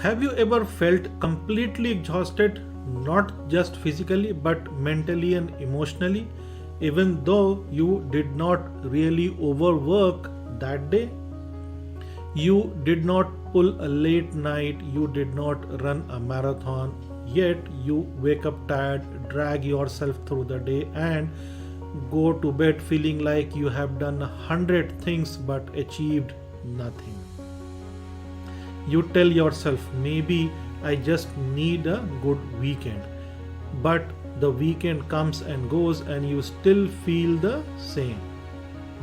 Have you ever felt completely exhausted, not just physically but mentally and emotionally, even though you did not really overwork that day? You did not pull a late night, you did not run a marathon, yet you wake up tired, drag yourself through the day, and go to bed feeling like you have done 100 things but achieved nothing. You tell yourself, maybe I just need a good weekend. But the weekend comes and goes, and you still feel the same.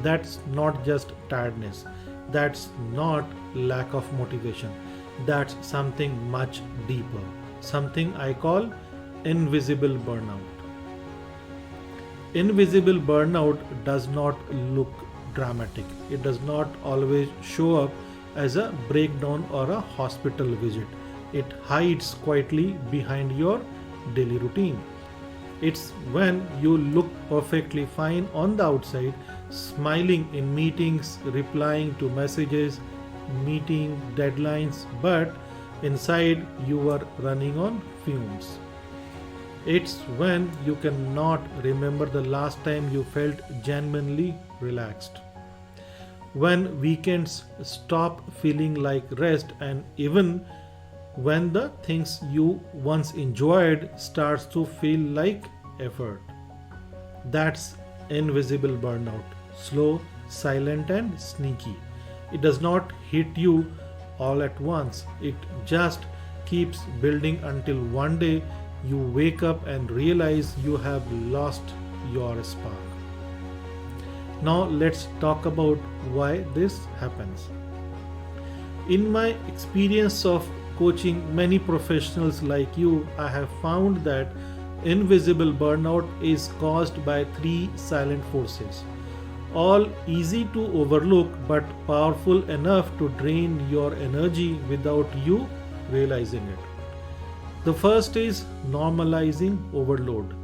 That's not just tiredness. That's not lack of motivation. That's something much deeper. Something I call invisible burnout. Invisible burnout does not look dramatic. It does not always show up as a breakdown or a hospital visit. It hides quietly behind your daily routine. It's when you look perfectly fine on the outside, smiling in meetings, replying to messages, meeting deadlines, but inside you are running on fumes. It's when you cannot remember the last time you felt genuinely relaxed. When weekends stop feeling like rest, and even when the things you once enjoyed starts to feel like effort. That's invisible burnout. Slow, silent and sneaky. It does not hit you all at once. It just keeps building until one day you wake up and realize you have lost your spark. Now let's talk about why this happens. In my experience of coaching many professionals like you, I have found that invisible burnout is caused by three silent forces, all easy to overlook but powerful enough to drain your energy without you realizing it. The first is normalizing overload.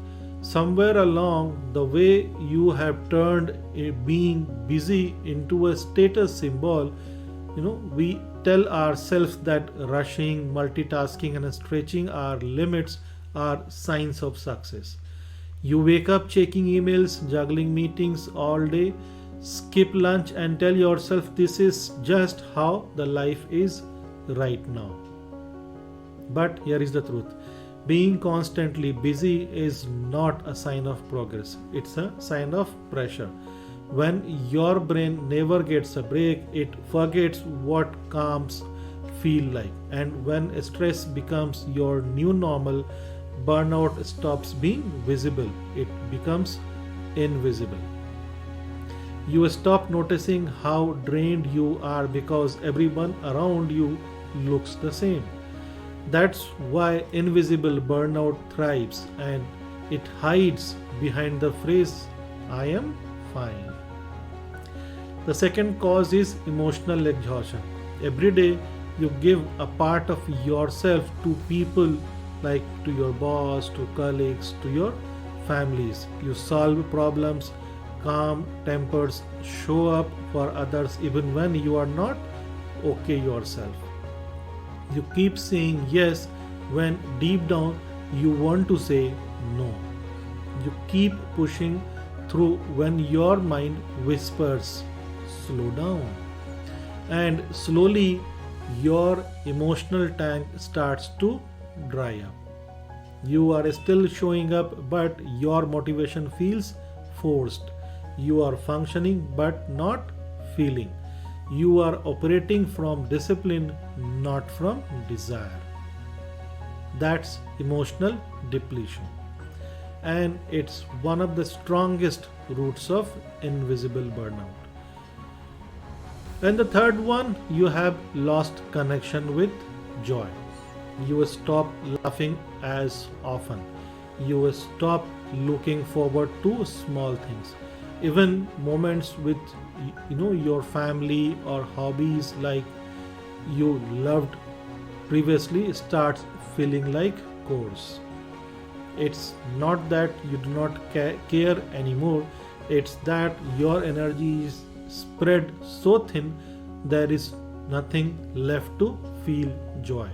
Somewhere along the way, you have turned being busy into a status symbol. We tell ourselves that rushing, multitasking, and stretching our limits are signs of success. You wake up checking emails, juggling meetings all day, skip lunch, and tell yourself this is just how the life is right now. But here is the truth, being constantly busy is not a sign of progress, it's a sign of pressure. When your brain never gets a break, it forgets what calms feel like. And when stress becomes your new normal, burnout stops being visible, it becomes invisible. You stop noticing how drained you are because everyone around you looks the same. That's why invisible burnout thrives, and it hides behind the phrase, I am fine. The second cause is emotional exhaustion. Every day you give a part of yourself to people, like to your boss, to colleagues, to your families. You solve problems, calm tempers, show up for others even when you are not okay yourself. You keep saying yes when deep down you want to say no. You keep pushing through when your mind whispers, slow down. And slowly your emotional tank starts to dry up. You are still showing up, but your motivation feels forced. You are functioning but not feeling. You are operating from discipline, not from desire. That's emotional depletion. And it's one of the strongest roots of invisible burnout. And the third one, you have lost connection with joy. You stop laughing as often. You stop looking forward to small things. Even moments with your family or hobbies like you loved previously starts feeling like chores. It's not that you do not care anymore, it's that your energy is spread so thin there is nothing left to feel joy.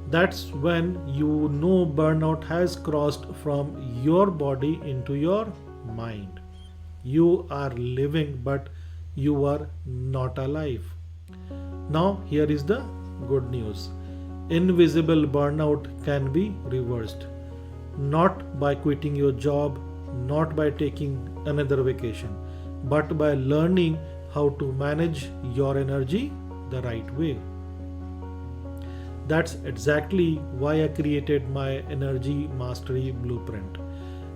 That's when you know burnout has crossed from your body into your mind. You are living, but you are not alive. Now, here is the good news: invisible burnout can be reversed. Not by quitting your job, not by taking another vacation, but by learning how to manage your energy the right way. That's exactly why I created my Energy Mastery Blueprint.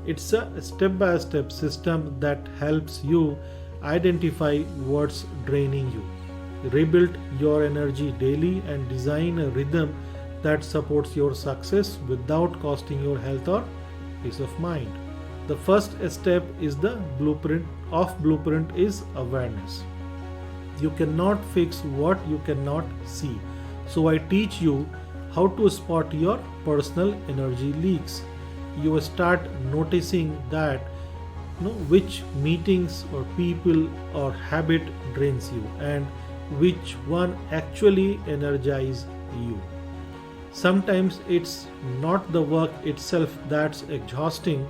It's a step by step system that helps you identify what's draining you, rebuild your energy daily, and design a rhythm that supports your success without costing your health or peace of mind. The first step is the blueprint is awareness. You cannot fix what you cannot see. So I teach you how to spot your personal energy leaks. You start noticing that which meetings or people or habit drains you and which one actually energize you. Sometimes it's not the work itself that's exhausting,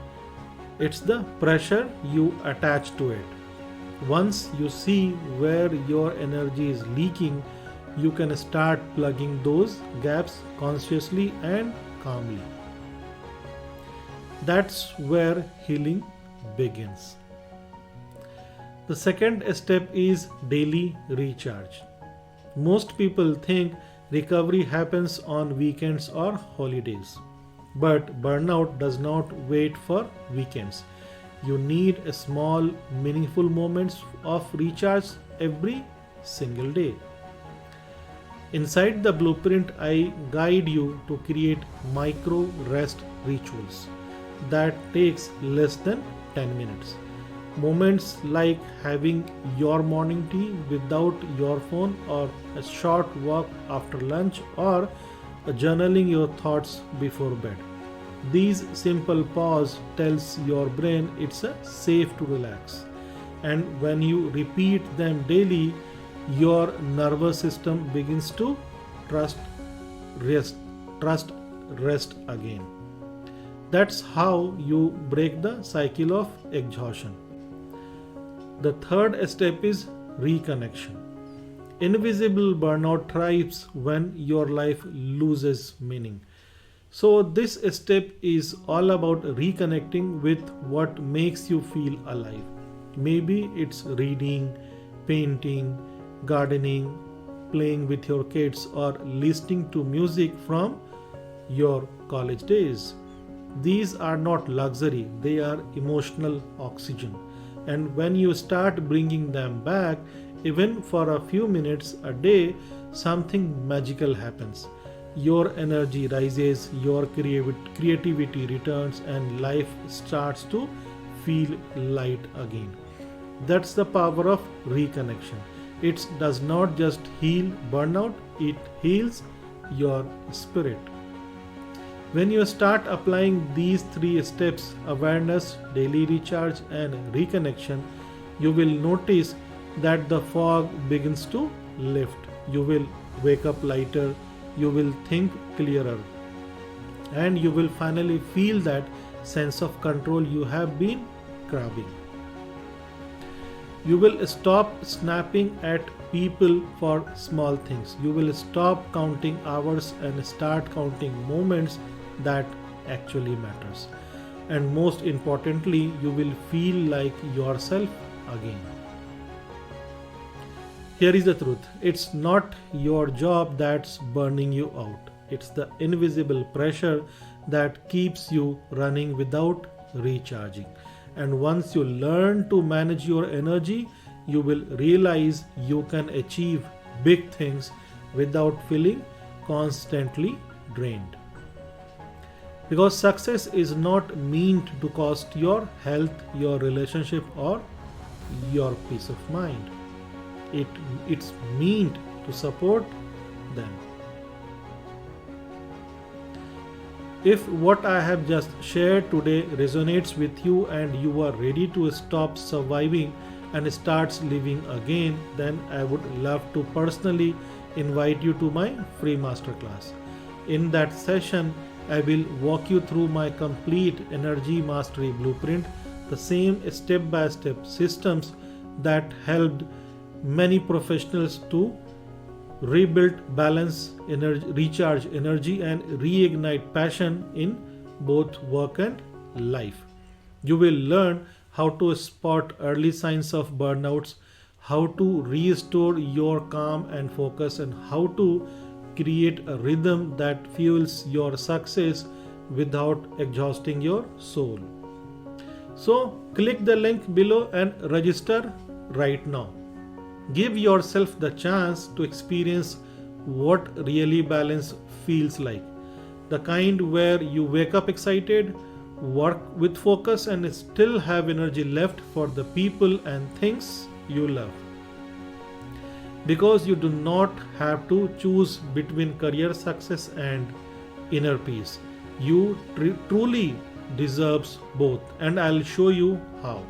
it's the pressure you attach to it. Once you see where your energy is leaking, you can start plugging those gaps consciously and calmly. That's where healing begins. The second step is daily recharge. Most people think recovery happens on weekends or holidays. But burnout does not wait for weekends. You need a small, meaningful moments of recharge every single day. Inside the blueprint, I guide you to create micro rest rituals that takes less than 10 minutes. Moments like having your morning tea without your phone, or a short walk after lunch, or journaling your thoughts before bed. These simple pause tells your brain it's safe to relax. And when you repeat them daily, your nervous system begins to trust rest trust rest again. That's how you break the cycle of exhaustion. The third step is reconnection. Invisible burnout thrives when your life loses meaning. So, this step is all about reconnecting with what makes you feel alive. Maybe it's reading, painting, gardening, playing with your kids, or listening to music from your college days. These are not luxury, they are emotional oxygen. And when you start bringing them back, even for a few minutes a day, something magical happens. Your energy rises, your creativity returns, and life starts to feel light again. That's the power of reconnection. It does not just heal burnout, it heals your spirit. When you start applying these three steps, awareness, daily recharge, and reconnection, you will notice that the fog begins to lift. You will wake up lighter, you will think clearer, and you will finally feel that sense of control you have been craving. You will stop snapping at people for small things. You will stop counting hours and start counting moments that actually matters. And most importantly, you will feel like yourself again. Here is the truth. It's not your job that's burning you out. It's the invisible pressure that keeps you running without recharging. And once you learn to manage your energy, you will realize you can achieve big things without feeling constantly drained. Because success is not meant to cost your health, your relationship, or your peace of mind. It's meant to support them. If what I have just shared today resonates with you and you are ready to stop surviving and start living again, then I would love to personally invite you to my free masterclass. In that session, I will walk you through my complete energy mastery blueprint, the same step by step systems that helped many professionals to rebuild balance, energy, recharge energy, and reignite passion in both work and life. You will learn how to spot early signs of burnouts, how to restore your calm and focus, and how to create a rhythm that fuels your success without exhausting your soul. So, click the link below and register right now. Give yourself the chance to experience what really balance feels like. The kind where you wake up excited, work with focus, and still have energy left for the people and things you love. Because you do not have to choose between career success and inner peace. You truly deserves both, and I'll show you how.